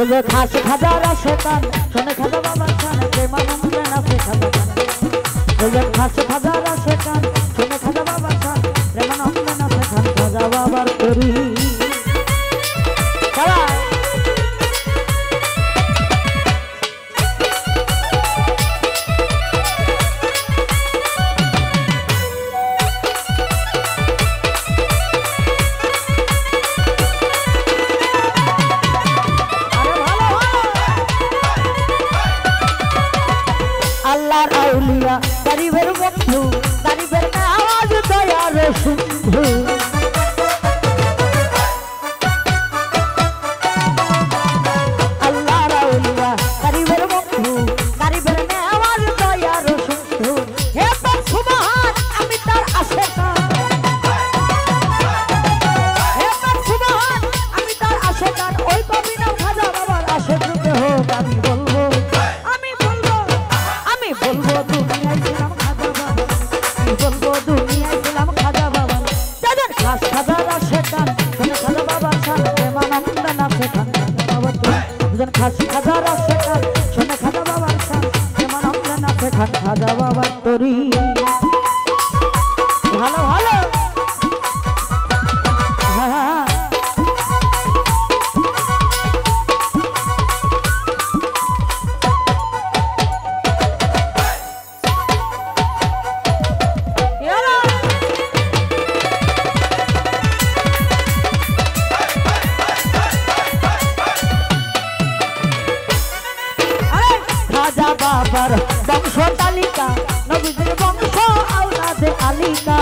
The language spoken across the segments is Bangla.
যে খাসি খাজার আসে কান শোনে খাজা বাবার কান প্রেমানন্দে নাচে খাজা বাবা যে খাসি খাজার আসে কান শোনে খাজা বাবার কান প্রেমানন্দে নাচে খান খাজা বাবার তরি আল্লাহর আউলিয়া গরিবের বন্ধু গরিবের আওয়াজ দয়ার সিন্ধু আল্লাহর আউলিয়া গরিবের বন্ধু গরিবের আওয়াজ দয়ার সিন্ধু হে তোর সুবহান আমি তার আশিকা হে তোর সুবহান আমি তার আশিকা ওই কবি না খাজা বাবার আশিক হোক আমি বলবো দুনিয়ায় ছিলাম খাজা বাবা বলবো দুনিয়ায় ছিলাম খাজা বাবা যাদের খাস খাজার আসে কান শোনে খাজা বাবার কান প্রেমানন্দ নাচে খান বাবা দুজন খাসি খাজার আসে কান শোনে খাজা বাবার কান প্রেমানন্দ নাচে খান খাজা বাবার তরি ভালো ভালো হ্যাঁ খাজা বাবার বংশ তালিকা নবীদের বংশ আওলাদে আলিকা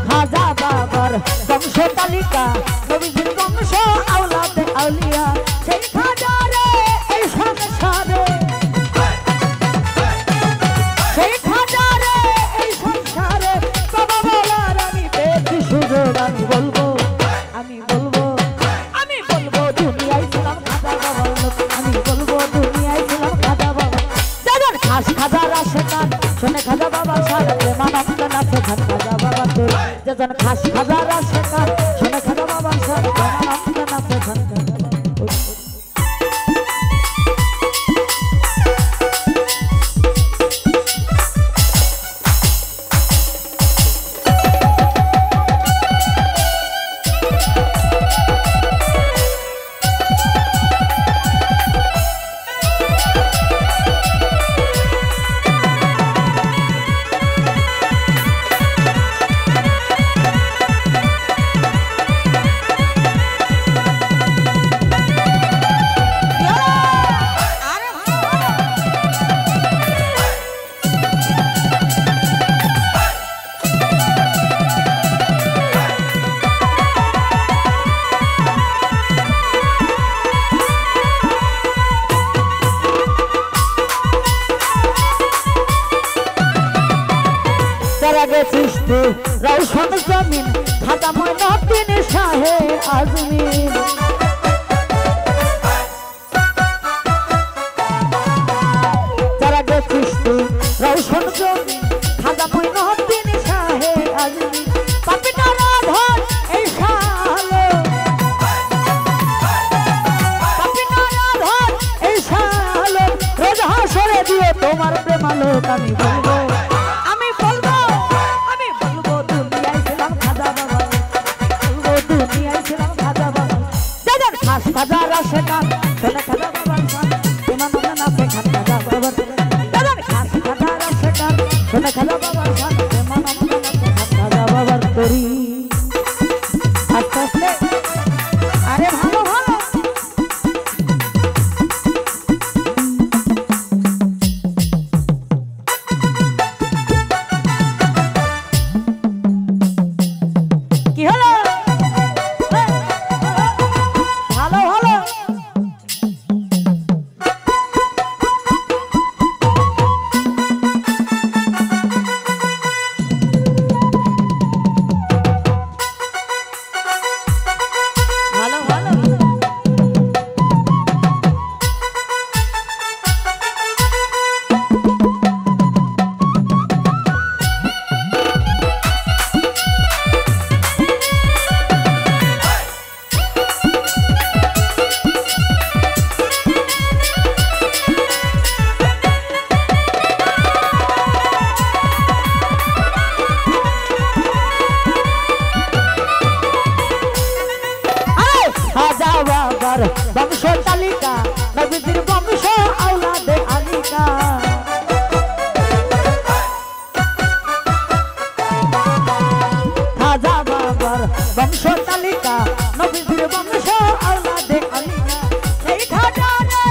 খাজা বাবার বংশ তালিকা নবীদের বংশ আওলাদে আলিয়া সেই খাজারে এই সংসারে সেই খাজারে এই সংসারে বাবা বলার আমি পেয়েছি সুযোগ আমি বলবো দুনিয়ায় ছিলাম খাজা বাবা আমি বলবো দুনিয়ায় ছিলাম খাজা বাবা যাদের খাস খাজার আসে কান শোনে খাজা বাবা সারা প্রেমানন্দ নাচে খান খাজা বাবা তোর যেজন খাস খাজার আসে কান শোনে খাজা বাবা সারা প্রেমানন্দ নাচে খান খাজা বাবা সৃষ্টি রৌশন জমিন খাজা মঈনুদ্দিন শাহে আজমিন সৃষ্টি রৌশন জমিন খাজা মঈনুদ্দিন শাহে আজমিন পাপিটা রাধন এই শালো পাপিটা রাধন এই শালো রোজ হাসরে দিয়ে তোমার প্রেমালো আমি বলবো খাজার আসে কান শোনে খাজা বাবার কান প্রেমানন্দ নাচে খান খাজা বাবার দাদার খাস খাজার আসে কান শোনে খাজা বাবার কান প্রেমানন্দ নাচে খান খাজা বাবার তরি আস্তে আস্তে আরে ভালো ভালো কি হলো বংশ তালিকা নবীজির বংশ আওলাদে আলিকা খাজা বাবার বংশ তালিকা নবীজির বংশ আওলাদে আলিকা এই খাজারে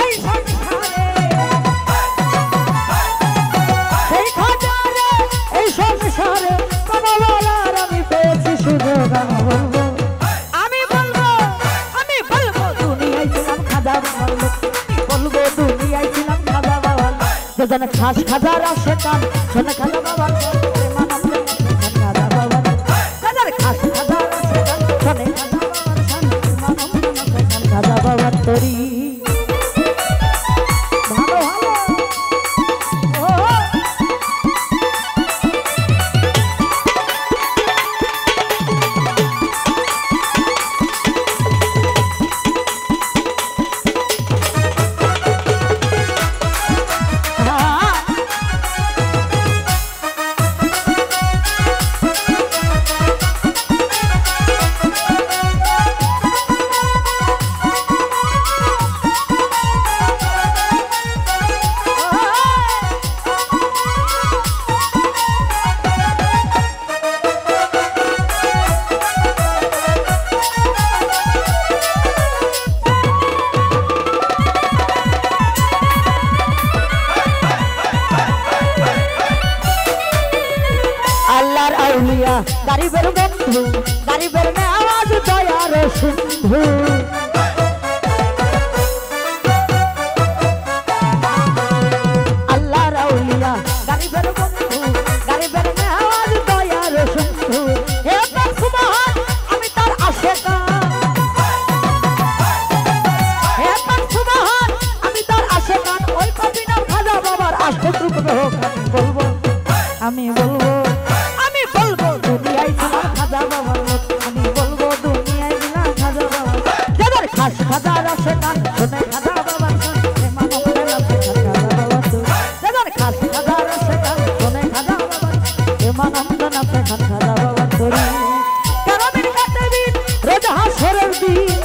এই সংসারে এই খাজারে এই সংসারে কমলার আমি পেয়েছি সুযোগ আমি বলবো দুনিয়ায় ছিলাম খাজা বাবার লোক বলবো দুনিয়ায় ছিলাম খাজা বাবার যেন খাস খাজার আসে কান শোনে খাজা বাবার খাজা বাবার তরি ভালো ভালো গরিবের বন্ধু গরিবের আওয়াজ দয়ার সিন্ধু আল্লাহর আউলিয়া গরিবের বন্ধু গরিবের আওয়াজ দয়ার সিন্ধু হে সুবহান আমি তার আশিকা হে সুবহান আমি তার আশিকা ওই কবিনা খাজা বাবার আশিক রূপ হোক বলবো আমি বলবো দুনিয়ায় ছিলাম খাজা বাবার লোক আমি বলবো দুনিয়ায় ছিলাম খাজা বাবার যাদের খাস খাজার আসে কান শোনে খাজা বাবার মানবের আসে খাজা বাবার যাদের খাস খাজার আসে কান শোনে খাজা বাবার মানবের আসে খাজা বাবার তরি কারামের কাতেবিন রোজ হাসরের দিন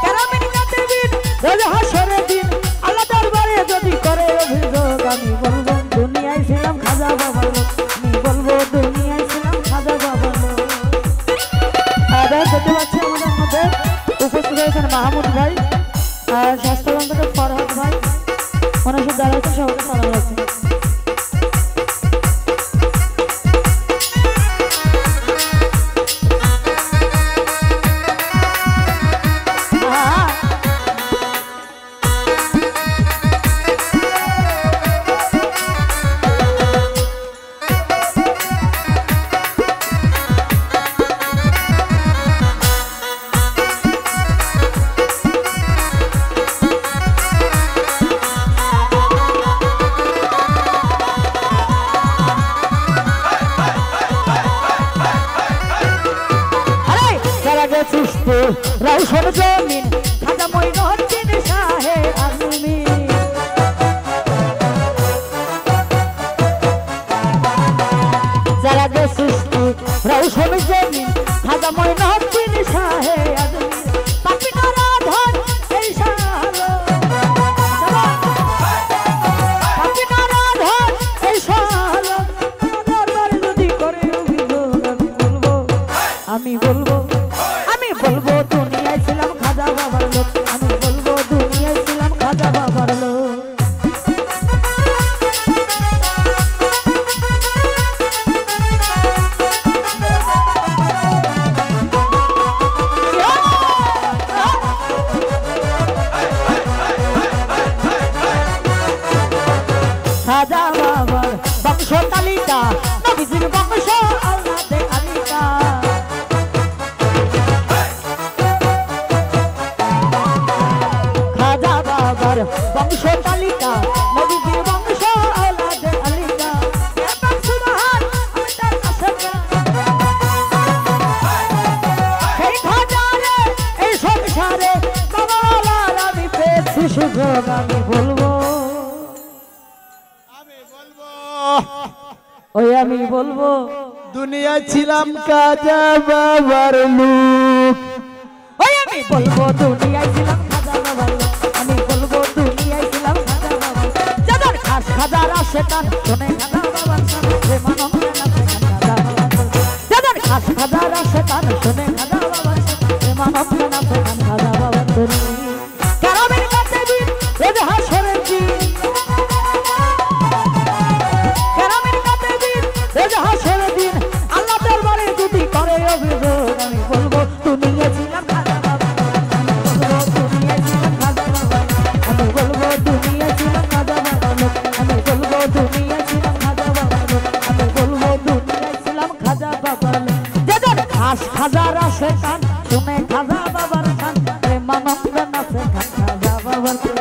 কারামের কাতেবিন রোজ হাসরের দিন আল্লাহ দরবারে যদি করে অভিযোগ আমি বলবো দুনিয়ায় ছিলাম খাজা বাবার লোক দুনিয়ায় ছিলাম খাজা বাবার লোক দেখতে পাচ্ছি আমাদের মধ্যে উপস্থিত হয়েছেন মাহমুদ ভাই আর স্বাস্থ্যবান থেকে ফরহাদ ভাই ওনার সাথে যারা আছে সবাইকে সালাম রাখছি রৌশন জমিন খাজা মঈনুদ্দিন শাহে আজমিন যারা যে সৃষ্টি রৌশন জমিন খাজা মঈনুদ্দিন শাহে আজমিন পাপি নারাধন এই শালো পাপি নারাধন এই শালো দরবার যদি করে অভিযোগ আমি বলবো দুনিয়ায় ছিলাম খাজা বাবার লোক আমি বলবো দুনিয়ায় ছিলাম খাজা বাবার লোক খাজা বাবার বংশ তালিকা নবীজির বংশ আওলাদে আলিকা বংশ তালিকা নবীজির বংশ আওলাদে আলিকা সুবহান আমি তার আশিকা সেই খাজারে এই সংসারে কমলার আমি পেয়েছি সুযোগ আমি বলবো ওই আমি বলবো দুনিয়া ছিলাম খাজা বাবার লোক ওই আমি বলবো দুনিয়ায় ছিলাম খাজা বাবার লোক, আমি বলবো দুনিয়ায় ছিলাম খাজা বাবার লোক। যাদের খাস খাজার আসে কান শুনে খাজা বাবার শান, প্রেমানন্দে নাচে খাজা বাবার লোক। যাদের খাস খাজার আসে কান শুনে খাজা বাবার শান, প্রেমানন্দে নাচে খাজা বাবার লোক। কারামের কাছে দিন রোজ হাসরের দিন, কারামের কাছে দিন রোজ হাসরের দিন, আল্লাহ দরবারে যদি করে অভিযোগ, আমি বলবো দুনিয়ায় ছিলাম খাজা বাবার লোক, আমি বলবো দুনিয়ায় ছিলাম খাজা বাবার লোক, আমি বলবো দুনিয়ায় ছিলাম খাজা বাবার লোক, আমি বলবো দুনিয়ায় ছিলাম খাজা বাবার লোক, আমি বলবো দুনিয়ায় ছিলাম খাজা বাবার লোক। যাদের খাস খাজার আসে কান শুনে খাজা বাবার শান, প্রেমানন্দে নাচে খাজা বাবার লোক।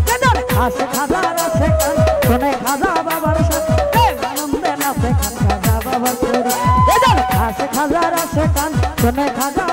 যাদের খাস খাজার আসে কান শুনে খাজা বাবার শান, প্রেমানন্দে নাচে খাজা বাবার লোক। যাদের খাস খাজার আসে কান শুনে খাজা